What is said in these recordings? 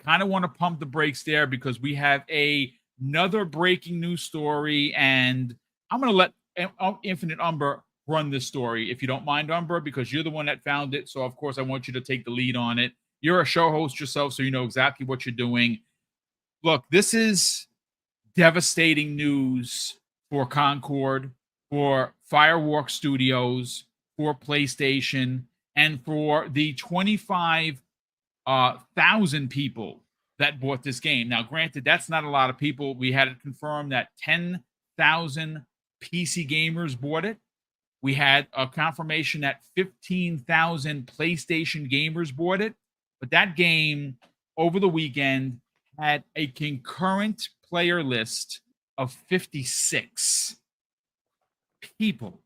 kind of want to pump the brakes there because we have another breaking news story, and I'm going to let Infinite Umber run this story, if you don't mind, Umber, because you're the one that found it. So, of course, I want you to take the lead on it. You're a show host yourself, so you know exactly what you're doing. Look, this is devastating news for Concord, for Firewalk Studios, for PlayStation, and for the 25,000 people that bought this game. Now, granted, that's not a lot of people. We had it confirmed that 10,000 PC gamers bought it. We had a confirmation that 15,000 PlayStation gamers bought it. But that game over the weekend had a concurrent player list of 56 people,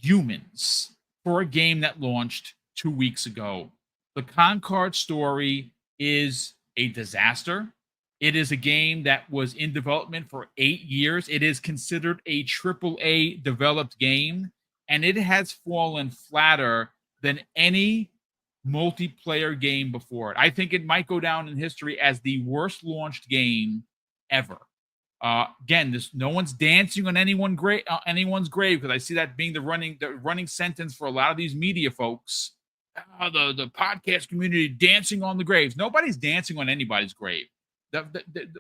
humans, for a game that launched 2 weeks ago. The Concord story is a disaster. It is a game that was in development for 8 years. It is considered a AAA developed game, and it has fallen flatter than any multiplayer game before it. I think it might go down in history as the worst launched game ever. Again, no one's dancing on anyone's grave because I see that being the running sentence for a lot of these media folks. The podcast community dancing on the graves. Nobody's dancing on anybody's grave.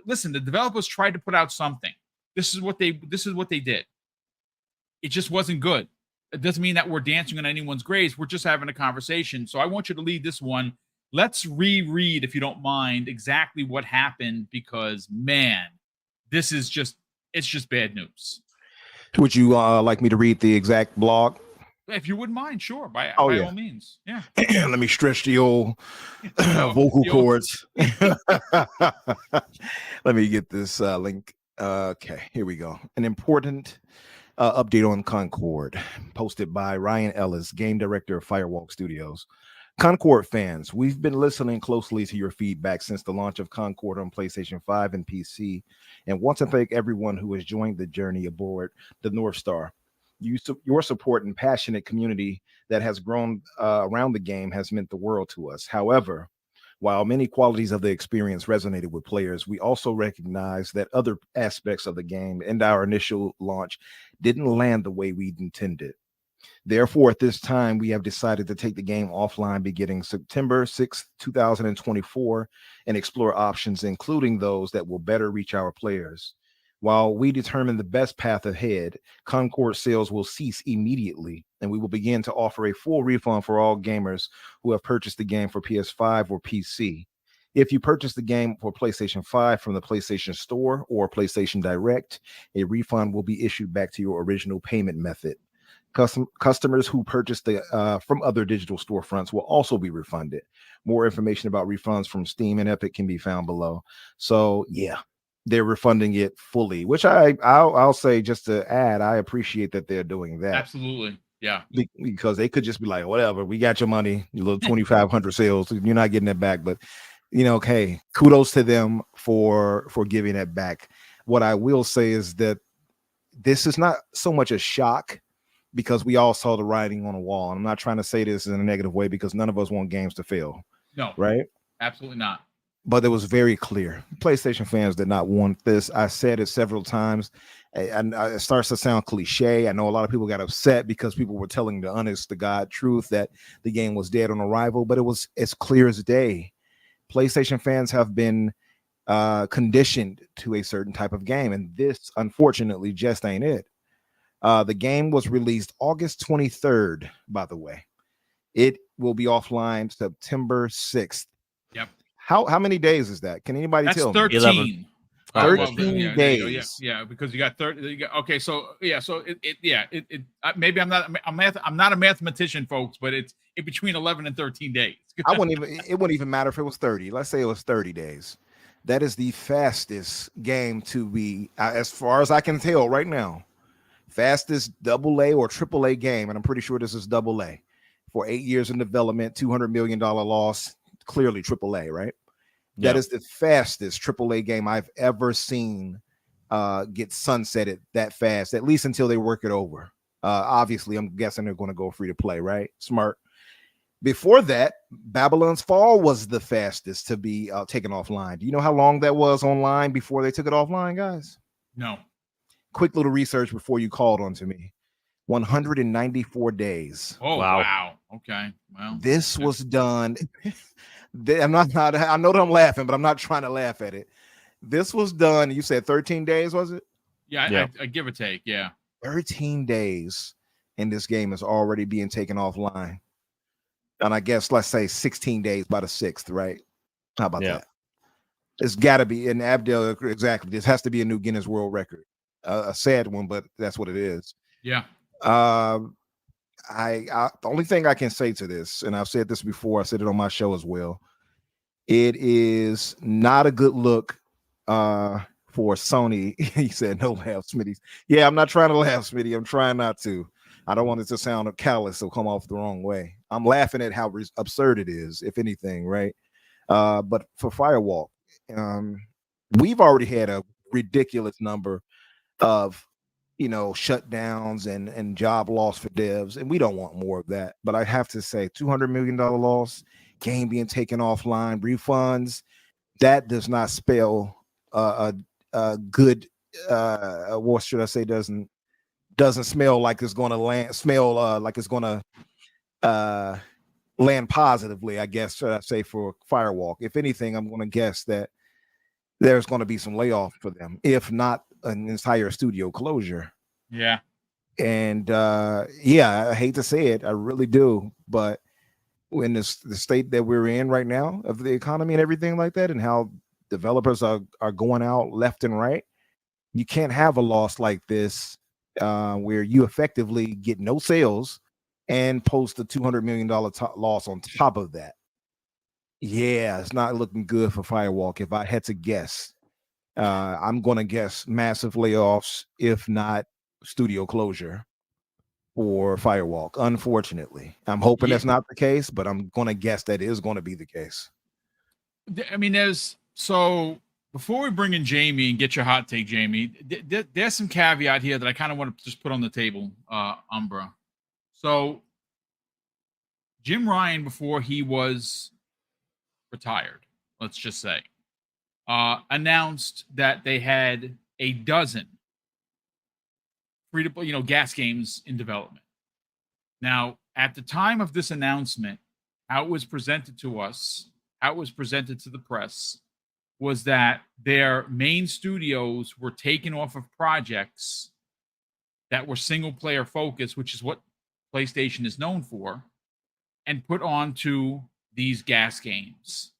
Listen, the developers tried to put out something. This is what they did. It just wasn't good. It doesn't mean that we're dancing on anyone's graves. We're just having a conversation. So I want you to lead this one. Let's reread, if you don't mind, exactly what happened, because man, it's just bad news. Would you like me to read the exact blog? If you wouldn't mind, sure, by all means. Yeah. Let me stretch the old vocal cords. Let me get this link. Okay, here we go. An important update on Concord, posted by Ryan Ellis, game director of Firewalk Studios. Concord fans, we've been listening closely to your feedback since the launch of Concord on PlayStation 5 and PC, and want to thank everyone who has joined the journey aboard the North Star. Your support and passionate community that has grown around the game has meant the world to us. However, while many qualities of the experience resonated with players, we also recognize that other aspects of the game and our initial launch didn't land the way we intended. Therefore, at this time, we have decided to take the game offline beginning September 6th, 2024, and explore options, including those that will better reach our players. While we determine the best path ahead, Concord sales will cease immediately, and we will begin to offer a full refund for all gamers who have purchased the game for PS5 or PC. If you purchase the game for PlayStation 5 from the PlayStation Store or PlayStation Direct, a refund will be issued back to your original payment method. Customers who purchased from other digital storefronts will also be refunded. More information about refunds from Steam and Epic can be found below. So, yeah. They're refunding it fully, which I'll say, just to add, I appreciate that they're doing that. Absolutely. Yeah. Because they could just be like, whatever, we got your money, your little 2,500 sales, you're not getting it back. But, hey, kudos to them for giving it back. What I will say is that this is not so much a shock, because we all saw the writing on the wall. And I'm not trying to say this in a negative way, because none of us want games to fail. No. Right? Absolutely not. But it was very clear. PlayStation fans did not want this. I said it several times, and it starts to sound cliche. I know a lot of people got upset because people were telling the honest to God truth that the game was dead on arrival, but it was as clear as day. PlayStation fans have been conditioned to a certain type of game, and this, unfortunately, just ain't it. The game was released August 23rd, by the way. It will be offline September 6th. Yep. How many days is that? Can anybody tell me? 13. 13 days. Yeah, because you got 30. Okay, so yeah, so maybe I'm not a mathematician, folks, but it's in between 11 and 13 days. It wouldn't even matter if it was 30. Let's say it was 30 days. That is the fastest game to be, as far as I can tell right now, fastest AA or AAA game, and I'm pretty sure this is AA. For 8 years in development, $200 million loss. Clearly AAA, right? Yeah. That is the fastest AAA game I've ever seen get sunsetted that fast, at least until they work it over. Obviously, I'm guessing they're going to go free to play, right? Smart. Before that, Babylon's Fall was the fastest to be taken offline. Do you know how long that was online before they took it offline, guys? No. Quick little research before you called on to me. 194 days. Oh, wow. Okay. Well, this was done. I know that I'm laughing, but I'm not trying to laugh at it. This was done. You said 13 days, was it? Yeah, I give or take. Yeah. 13 days, and this game is already being taken offline. And I guess let's say 16 days by the 6th, right? How about that? It's got to be an Abdel. Exactly. This has to be a new Guinness World Record. A sad one, but that's what it is. Yeah. The only thing I can say to this, and I've said this before, I said it on my show as well. It is not a good look for Sony. He said, "No laugh, Smitty." Yeah, I'm not trying to laugh, Smitty. I'm trying not to. I don't want it to sound callous or come off the wrong way. I'm laughing at how absurd it is, if anything, right? But for Firewalk, we've already had a ridiculous number of shutdowns and job loss for devs, and we don't want more of that. But I have to say, $200 million loss, game being taken offline, refunds, that does not spell a good what should I say, doesn't smell like it's going to like it's going to land positively, I guess, should I say, for Firewalk. If anything, I'm going to guess that there's going to be some layoff for them, if not an entire studio closure. Yeah. And I hate to say it, I really do, but in the state that we're in right now of the economy and everything like that, and how developers are going out left and right, you can't have a loss like this where you effectively get no sales and post a $200 million loss on top of that. Yeah, it's not looking good for Firewalk. If I had to guess, I'm going to guess massive layoffs, if not studio closure for Firewalk. Unfortunately, I'm hoping that's not the case, but I'm going to guess that is going to be the case. I mean, so before we bring in Jamie and get your hot take, Jamie, there's some caveat here that I kind of want to just put on the table, Umbra. So Jim Ryan, before he was retired, let's just say, announced that they had a dozen free-to-play, gas games in development. Now, at the time of this announcement, how it was presented to us, how it was presented to the press, was that their main studios were taken off of projects that were single-player focused, which is what PlayStation is known for, and put onto these gas games.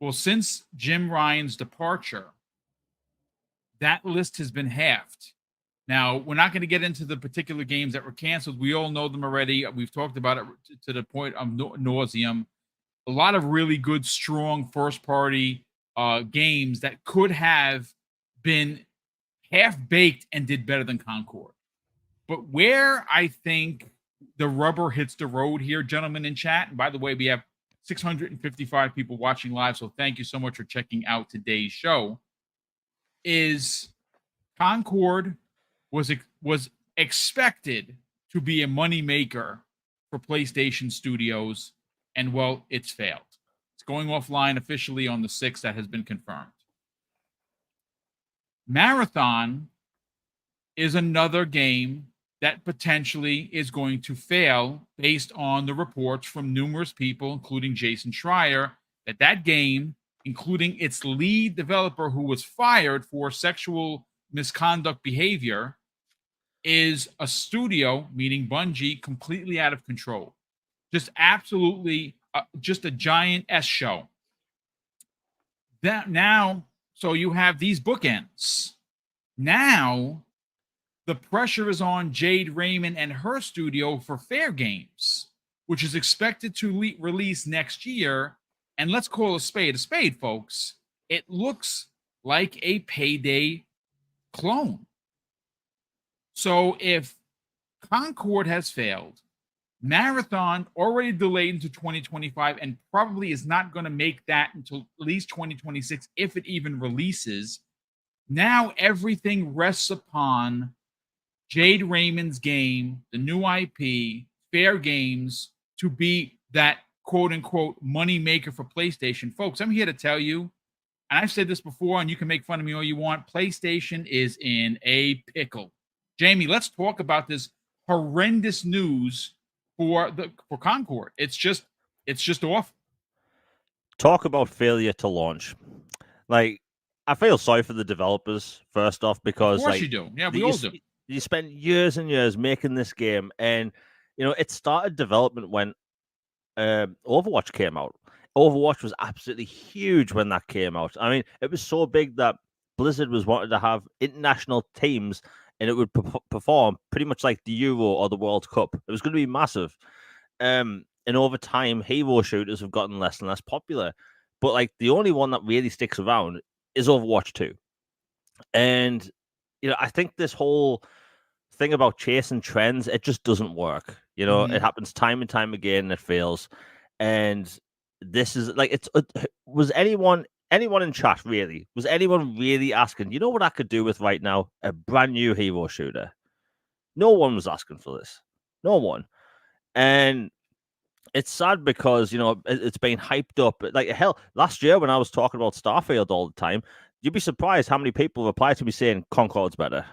Well, since Jim Ryan's departure, that list has been halved. Now, we're not going to get into the particular games that were canceled. We all know them already. We've talked about it to the point of nauseum. A lot of really good, strong first-party games that could have been half-baked and did better than Concord. But where I think the rubber hits the road here, gentlemen in chat, and by the way, we have 655 people watching live, so thank you so much for checking out today's show, is Concord was expected to be a money maker for PlayStation Studios, and well, it's failed. It's going offline officially on the 6th. That has been confirmed. Marathon is another game that potentially is going to fail based on the reports from numerous people, including Jason Schreier, that game, including its lead developer who was fired for sexual misconduct behavior, is a studio, meaning Bungie, completely out of control. Just absolutely, just a giant S show. That now, so you have these bookends. Now, the pressure is on Jade Raymond and her studio for Fair Games, which is expected to release next year. And let's call a spade, folks. It looks like a Payday clone. So if Concord has failed, Marathon already delayed into 2025 and probably is not going to make that until at least 2026, if it even releases. Now everything rests upon Jade Raymond's game, the new IP, Fair Games, to be that quote unquote money maker for PlayStation. Folks, I'm here to tell you, and I've said this before, and you can make fun of me all you want. PlayStation is in a pickle. Jamie, let's talk about this horrendous news for Concord. It's just awful. Talk about failure to launch. Like, I feel sorry for the developers first off, because Of course like you do. Yeah, we all do. you spent years and years making this game, and it started development when Overwatch came out. Overwatch was absolutely huge when that came out. I mean, it was so big that Blizzard was wanting to have international teams, and it would perform pretty much like the Euro or the World Cup. It was going to be massive. And over time, hero shooters have gotten less and less popular. But like the only one that really sticks around is Overwatch 2. And I think this whole thing about chasing trends, it just doesn't work. It happens time and time again, and it fails. And this is like, was anyone in chat really? Was anyone really asking, what I could do with right now? A brand new hero shooter. No one was asking for this. No one. And it's sad because, it's been hyped up. Like, hell, last year when I was talking about Starfield all the time, you'd be surprised how many people replied to me saying Concord's better,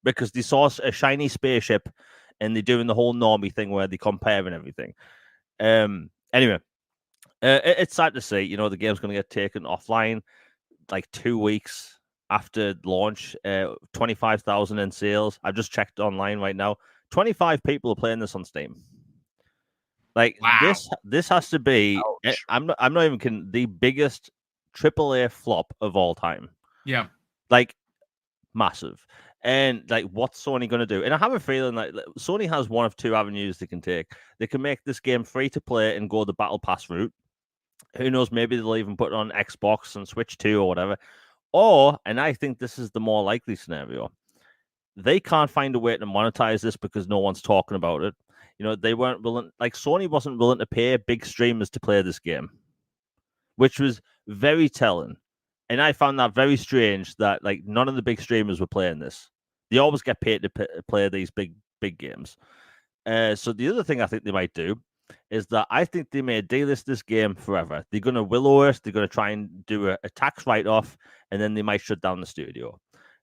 because they saw a shiny spaceship and they're doing the whole normie thing where they compare and everything. Anyway, it's sad to see, the game's going to get taken offline like 2 weeks after launch. 25,000 in sales. I've just checked online right now. 25 people are playing this on Steam. Like, wow. This has to be. Ouch. I'm not even kidding. The biggest AAA flop of all time. Yeah. Like, massive. And like, what's Sony going to do? And I have a feeling like Sony has one of two avenues they can take. They can make this game free to play and go the Battle Pass route. Who knows? Maybe they'll even put it on Xbox and Switch 2 or whatever. Or, and I think this is the more likely scenario, they can't find a way to monetize this because no one's talking about it. They weren't willing, like Sony wasn't willing to pay big streamers to play this game, which was very telling. And I found that very strange that like none of the big streamers were playing this. They always get paid to play these big games. So the other thing I think they might do is that I think they may delist this game forever. They're going to willow it. They're going to try and do a tax write-off, and then they might shut down the studio.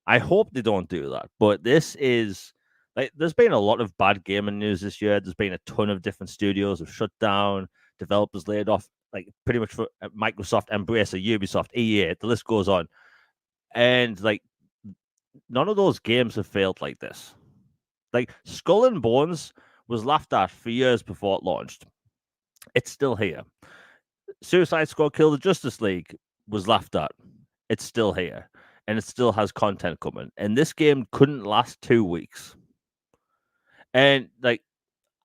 I hope they don't do that. But this is like, there's been a lot of bad gaming news this year. There's been a ton of different studios have shut down, developers laid off, like pretty much for Microsoft, Embracer, Ubisoft, EA. The list goes on. And like, none of those games have failed like this. Like, Skull and Bones was laughed at for years before it launched. It's still here. Suicide Squad Kill the Justice League was laughed at. It's still here. And it still has content coming. And this game couldn't last 2 weeks. And like,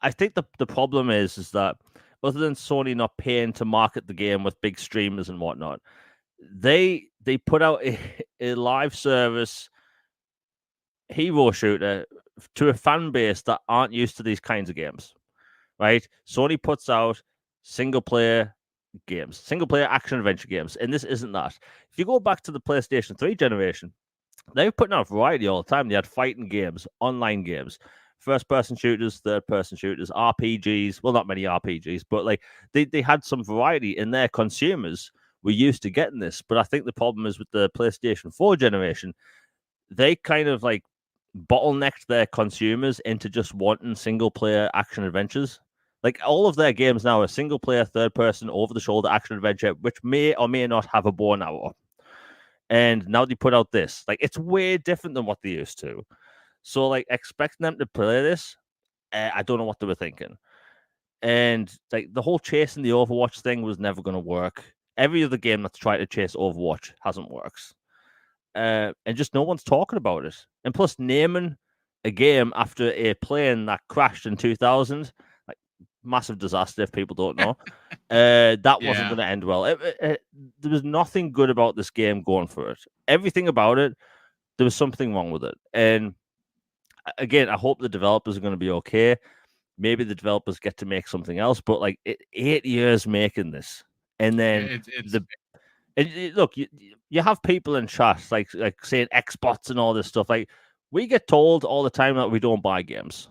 I think the problem is that other than Sony not paying to market the game with big streamers and whatnot, they put out a live service hero shooter to a fan base that aren't used to these kinds of games, right? Sony puts out single player games, single player action adventure games, and this isn't that. If you go back to the PlayStation 3 generation, they were putting out variety all the time. They had fighting games, online games, first person shooters, third person shooters, RPGs. Well, not many RPGs, but like they had some variety, and their consumers were used to getting this. But I think the problem is with the PlayStation 4 generation, they kind of like bottlenecked their consumers into just wanting single player action adventures. Like, all of their games now are single player, third person, over the shoulder action adventure, which may or may not have a bow and arrow. And now they put out this. Like, it's way different than what they used to. So, like, expecting them to play this, I don't know what they were thinking. And like, the whole chasing the Overwatch thing was never going to work. Every other game that's tried to chase Overwatch hasn't worked. And just no one's talking about it. And plus, naming a game after a plane that crashed in 2000, like, massive disaster if people don't know. That wasn't going to end well. There was nothing good about this game going for it. Everything about it, there was something wrong with it. And again, I hope the developers are going to be okay. Maybe the developers get to make something else. But like, 8 years making this, and then look, you have people in chat like saying Xbots and all this stuff. Like, we get told all the time that we don't buy games,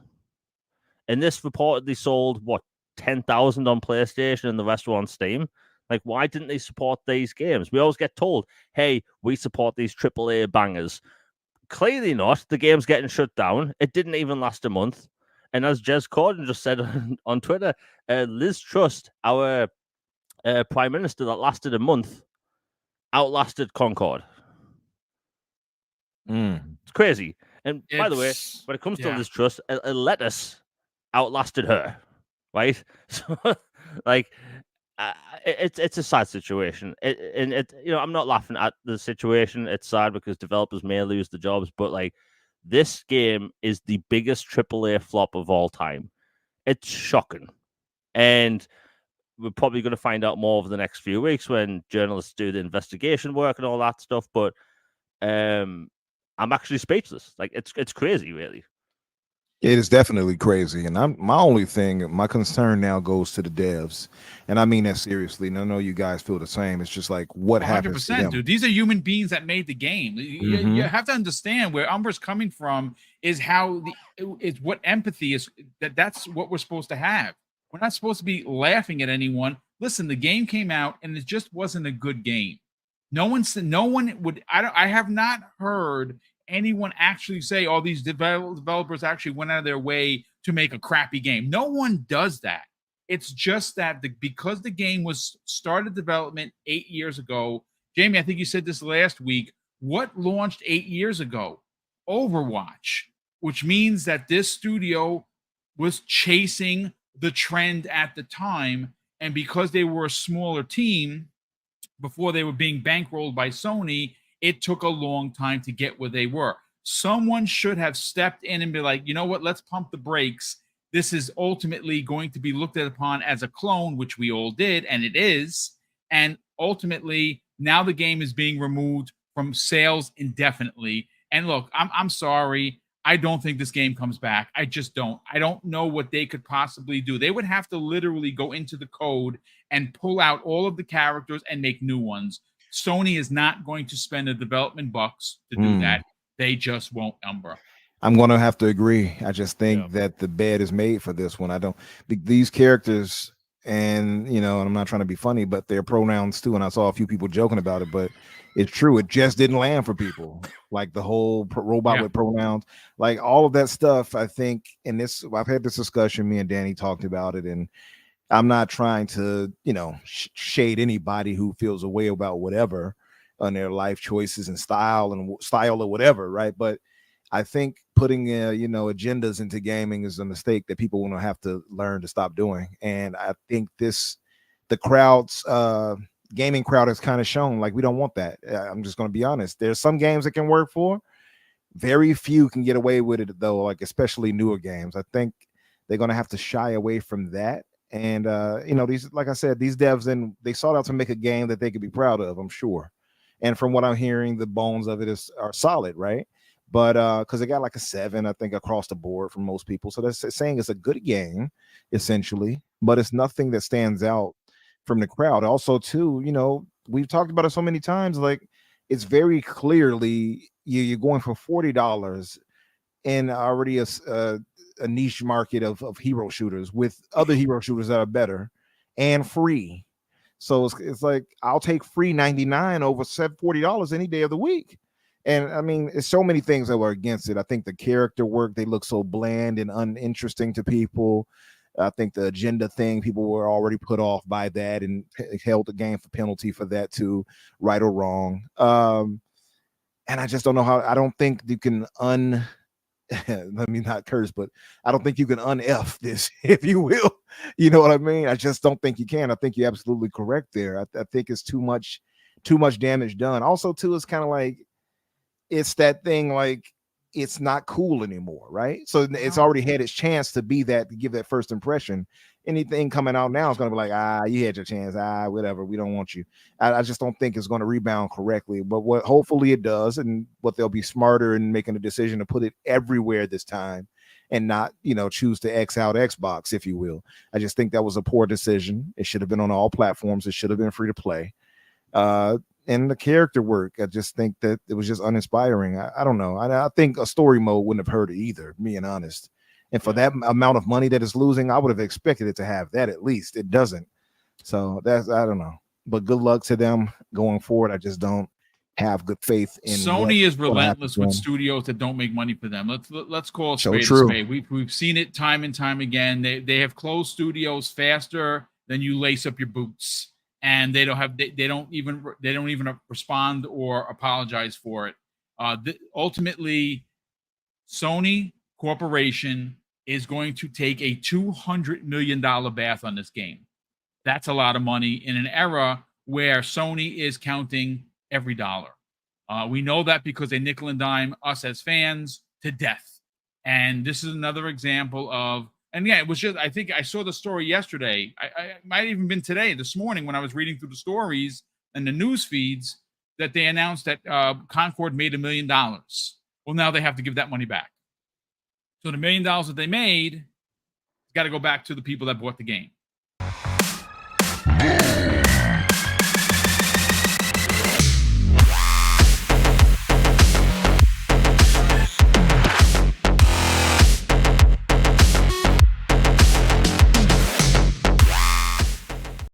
and this reportedly sold what 10,000 on PlayStation and the rest were on Steam. Like, why didn't they support these games? We always get told, hey, we support these AAA bangers. Clearly not. The game's getting shut down. It didn't even last a month. And as Jez Corden just said on Twitter, Liz Truss, our Prime Minister that lasted a month, outlasted Concord. It's crazy. And by the way, when it comes to Liz Truss, a lettuce outlasted her, right? So, like, it's a sad situation. I'm not laughing at the situation. It's sad because developers may lose the jobs, but like, this game is the biggest AAA flop of all time. It's shocking, and we're probably going to find out more over the next few weeks when journalists do the investigation work and all that stuff. But I'm actually speechless. Like, it's crazy, really. It is definitely crazy, and my concern now goes to the devs, and I mean that seriously. And I know you guys feel the same. It's just like, what happens to them? Dude, these are human beings that made the game. You have to understand where Umber's coming from. Is what empathy is. That's what we're supposed to have. We're not supposed to be laughing at anyone. Listen, the game came out, and it just wasn't a good game. No one would. I have not heard anyone actually say, "Oh, these developers actually went out of their way to make a crappy game." No one does that. It's just that because the game was started development 8 years ago. Jamie, I think you said this last week. What launched 8 years ago? Overwatch, which means that this studio was chasing the trend at the time, and because they were a smaller team before they were being bankrolled by Sony, it took a long time to get where they were. Someone should have stepped in and be like, you know what, let's pump the brakes. This is ultimately going to be looked at upon as a clone, which we all did, and it is. And ultimately, now the game is being removed from sales indefinitely. And look, I'm sorry. I don't think this game comes back. I just don't. I don't know what they could possibly do. They would have to literally go into the code and pull out all of the characters and make new ones. Sony is not going to spend the development bucks to do that. They just won't, Umber. I'm going to have to agree. I just think that the bed is made for this one. I don't these characters, and I'm not trying to be funny, but their pronouns too. And I saw a few people joking about it, but it's true. It just didn't land for people. Like the whole robot with pronouns, like all of that stuff. I think, and I've had this discussion. Me and Danny talked about it, and I'm not trying to, shade anybody who feels a way about whatever on their life choices and style or whatever, right? But I think putting, agendas into gaming is a mistake that people will have to learn to stop doing. And I think the crowd's gaming crowd has kind of shown like we don't want that. I'm just going to be honest. There's some games that can work for. Very few can get away with it though, like especially newer games. I think they're going to have to shy away from that. And these, like I said, these devs, and they sought out to make a game that they could be proud of, I'm sure. And from what I'm hearing, the bones of it are solid, right? But because it got like a 7, I think, across the board from most people. So that's saying it's a good game, essentially, but it's nothing that stands out from the crowd. Also, too, we've talked about it so many times, like it's very clearly you're going for $40 in already a niche market of hero shooters with other hero shooters that are better and free. So it's like I'll take free 99 over $40 any day of the week. And I mean, it's so many things that were against it. I think the character work, they look so bland and uninteresting to people. I think the agenda thing, people were already put off by that and held the game for penalty for that too, right or wrong. And I just don't know how. I don't think you can let me not curse, but I don't think you can un-F this, if you will. You know what I mean? I just don't think you can. I think you're absolutely correct there. I think it's too much damage done. Also, too, it's kind of like it's that thing like it's not cool anymore, right? So it's already had its chance to be that, to give that first impression. Anything coming out now is going to be like, you had your chance, whatever, we don't want you. I just don't think it's going to rebound correctly, but what hopefully it does, and what they'll be smarter in making a decision to put it everywhere this time and not, choose to X out Xbox, if you will. I just think that was a poor decision. It should have been on all platforms. It should have been free to play. And the character work, I just think that it was just uninspiring. I don't know. I think a story mode wouldn't have hurt it either, being honest. And for that amount of money that it's losing, I would have expected it to have that at least. It doesn't. So that's, I don't know. But good luck to them going forward. I just don't have good faith in Sony is relentless with studios that don't make money for them. Let's call a spade a spade. We've seen it time and time again. They have closed studios faster than you lace up your boots, and they don't even respond or apologize for it. Ultimately, Sony Corporation is going to take a $200 million bath on this game. That's a lot of money in an era where Sony is counting every dollar. We know that because they nickel and dime us as fans to death. And this is another example of, and yeah, it was just, I think I saw the story yesterday. I might have even been today, this morning, when I was reading through the stories and the news feeds, that they announced that Concord made $1 million. Well, now they have to give that money back. So the $1 million that they made got to go back to the people that bought the game.